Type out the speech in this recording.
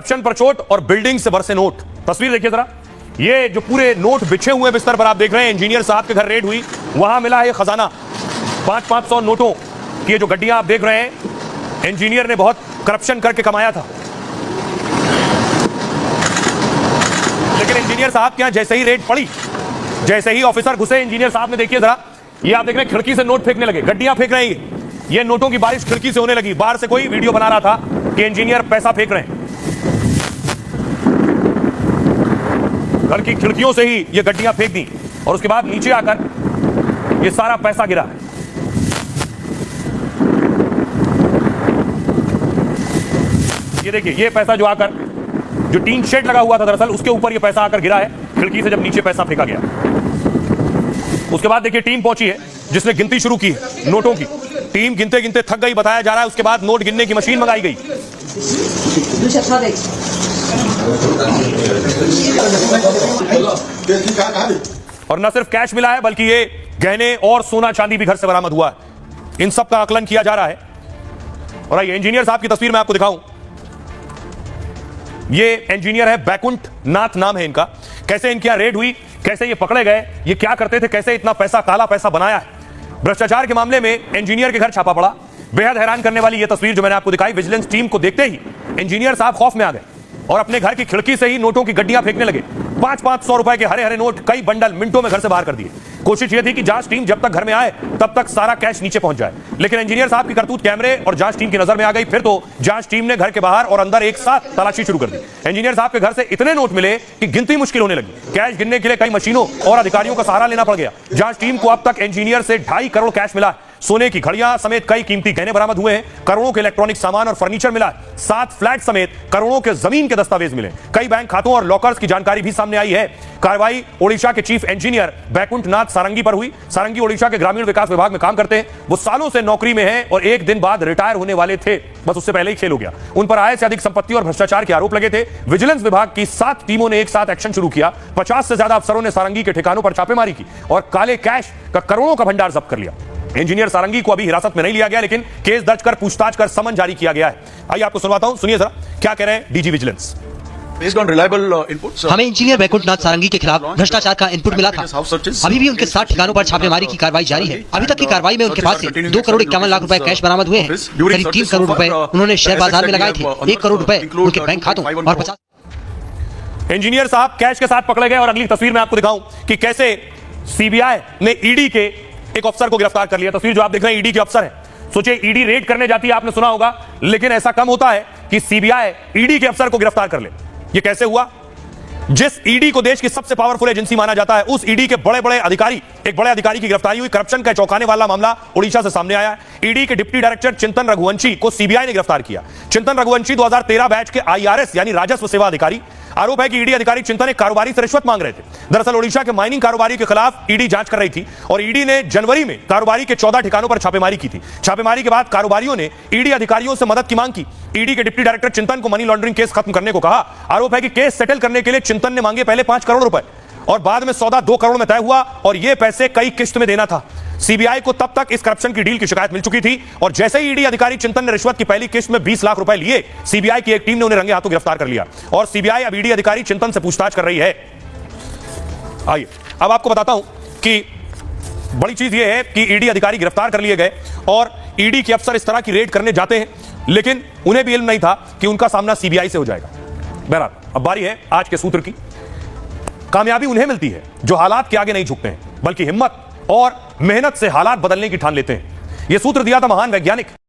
Corruption पर चोट और बिल्डिंग से बरसे नोट। तस्वीर देखिए जरा, ये जो पूरे नोट बिछे हुए बिस्तर पर आप देख रहे हैं, इंजीनियर साहब के घर रेड हुई, वहां मिला है खजाना। 500 नोटों की ये जो गड्डियां आप देख रहे हैं, इंजीनियर ने बहुत करप्शन करके कमाया था। लेकिन इंजीनियर साहब के यहां जैसे ही रेड पड़ी, जैसे ही ऑफिसर घुसे, इंजीनियर साहब ने देखिए जरा, ये आप देख रहे हैं खिड़की से नोट फेंकने लगे, गड्डियां फेंक रहे हैं। ये नोटों की बारिश खिड़की से होने लगी। बाहर से कोई वीडियो बना रहा था कि इंजीनियर पैसा फेंक रहे हैं। घर की खिड़कियों से ही ये गड्डियां फेंक दी और उसके बाद नीचे आकर ये सारा पैसा गिरा है। ये देखिए, ये पैसा जो आकर, जो टीन शेड लगा हुआ था दरअसल, उसके ऊपर ये पैसा आकर गिरा है खिड़की से, जब नीचे पैसा फेंका गया। उसके बाद देखिए टीम पहुंची है जिसने गिनती शुरू की है नोटों की। टीम गिनते गिनते थक गई बताया जा रहा है। उसके बाद नोट गिनने की मशीन मंगाई गई। और न सिर्फ कैश मिला है बल्कि ये गहने और सोना चांदी भी घर से बरामद हुआ है। इन सब का आकलन किया जा रहा है। और आइए इंजीनियर साहब की तस्वीर मैं आपको दिखाऊं। ये इंजीनियर है, बैकुंठ नाथ नाम है इनका। कैसे इनके यहां रेड हुई, कैसे ये पकड़े गए, ये क्या करते थे, कैसे इतना पैसा, काला पैसा बनाया है। भ्रष्टाचार के मामले में इंजीनियर के घर छापा पड़ा। बेहद हैरान करने वाली ये तस्वीर जो मैंने आपको दिखाई, विजिलेंस टीम को देखते ही इंजीनियर साहब खौफ में आ गए और अपने घर की खिड़की से ही नोटों की गड्डियां फेंकने लगे। 500 रुपए के हरे हरे नोट कई बंडल मिनटों में घर से बाहर कर दिए। कोशिश यह थी कि जांच टीम जब तक घर में आए तब तक सारा कैश नीचे पहुंच जाए, लेकिन इंजीनियर साहब की करतूत कैमरे और जांच टीम की नजर में आ गई। फिर तो जांच टीम ने घर के बाहर और अंदर एक साथ तलाशी शुरू कर दी। इंजीनियर साहब के घर से इतने नोट मिले कि गिनती मुश्किल होने लगी। कैश गिनने के लिए कई मशीनों और अधिकारियों का सहारा लेना पड़ गया। जांच टीम को अब तक इंजीनियर से 2.5 करोड़ कैश मिला। सोने की घड़ियां समेत कई कीमती गहने बरामद हुए हैं। करोड़ों के इलेक्ट्रॉनिक सामान और फर्नीचर मिला। 7 फ्लैट समेत करोड़ों के जमीन के दस्तावेज मिले। कई बैंक खातों और लॉकर्स की जानकारी भी सामने आई है। कार्रवाई ओडिशा के चीफ इंजीनियर बैकुंठ नाथ सारंगी पर हुई। सारंगी ओडिशा के ग्रामीण विकास विभाग में काम करते हैं। वो सालों से नौकरी में हैं और एक दिन बाद रिटायर होने वाले थे, बस उससे पहले ही खेल हो गया। उन पर आय से अधिक संपत्ति और भ्रष्टाचार के आरोप लगे थे। विजिलेंस विभाग की 7 टीमों ने एक साथ एक्शन शुरू किया। 50 से ज्यादा अफसरों ने सारंगी के ठिकानों पर छापेमारी की और काले कैश का करोड़ों का भंडार जब्त कर लिया। इंजीनियर सारंगी को अभी हिरासत में नहीं लिया गया, लेकिन केस दर्ज कर पूछताछ कर समन जारी किया गया है। आइए आपको सुनवाता हूं, सुनिए जरा क्या कह रहे हैं DG vigilance. Based on reliable inputs, हमें इंजीनियर बैकुंठ नाथ सारंगी के खिलाफ भ्रष्टाचार का इनपुट मिला था। अभी भी उनके 7 ठिकानों पर छापेमारी की कार्रवाई जारी है। अभी तक की कार्रवाई में उनके पास से 2 करोड़ 51 लाख रुपए कैश बरामद हुए हैं। करीब 3 करोड़ रुपए उन्होंने शेयर बाजार में लगाए थे। 1 करोड़ रुपए उनके बैंक खातों और 50। इंजीनियर साहब कैश के साथ पकड़े गए और अगली तस्वीर में आपको दिखाऊं कि कैसे सीबीआई ने ईडी के एक अफसर को गिरफ्तार कर लिया। तस्वीर जो आप देख रहे हैं ईडी के अफसर है। सोचिए ईडी रेड करने जाती है, आपने सुना होगा, लेकिन ऐसा कम होता है कि सीबीआई ईडी के अफसर को गिरफ्तार कर ले। ये कैसे हुआ? जिस ईडी को देश की सबसे पावरफुल एजेंसी माना जाता है, उस ईडी के बड़े बड़े अधिकारी, एक बड़े अधिकारी की गिरफ्तारी हुई। करप्शन का चौंकाने वाला मामला ओडिशा से सामने आया है। ईडी के डिप्टी डायरेक्टर चिंतन रघुवंशी को सीबीआई ने गिरफ्तार किया। चिंतन रघुवंशी 2013 बैच के आईआरएस यानी राजस्व सेवा अधिकारी। आरोप है कि ईडी अधिकारी चिंतन एक कारोबारी से रिश्वत मांग रहे थे। दरअसल ओडिशा के माइनिंग कारोबारी के खिलाफ ईडी जांच कर रही थी और ईडी ने जनवरी में कारोबारी के 14 ठिकानों पर छापेमारी की थी। छापेमारी के बाद कारोबारियों ने ईडी अधिकारियों से मदद की मांग की। ईडी के डिप्टी डायरेक्टर चिंतन को मनी लॉन्ड्रिंग केस खत्म करने को कहा। आरोप है कि केस सेटल करने के लिए चिंतन ने मांगे पहले 5 करोड़ रुपए और बाद में सौदा 2 करोड़ में तय हुआ और यह पैसे कई किस्त में देना था। सीबीआई को तब तक इस करप्शन की डील की शिकायत मिल चुकी थी और जैसे ही ईडी अधिकारी चिंतन ने रिश्वत की पहली किस्त में 20 लाख रुपए लिए, सीबीआई की एक टीम ने उन्हें रंगे हाथों गिरफ्तार कर लिया और सीबीआई अब ईडी अधिकारी चिंतन से पूछताछ कर रही है। आइए अब आपको बताता हूं कि बड़ी चीज यह है कि ईडी अधिकारी गिरफ्तार कर लिए गए और ईडी के अफसर इस तरह की रेड करने जाते हैं, लेकिन उन्हें भी इल्म नहीं था कि उनका सामना सीबीआई से हो जाएगा। बहरहाल अब बारी है आज के सूत्र की। कामयाबी उन्हें मिलती है जो हालात के आगे नहीं झुकते हैं, बल्कि हिम्मत और मेहनत से हालात बदलने की ठान लेते हैं। यह सूत्र दिया था महान वैज्ञानिक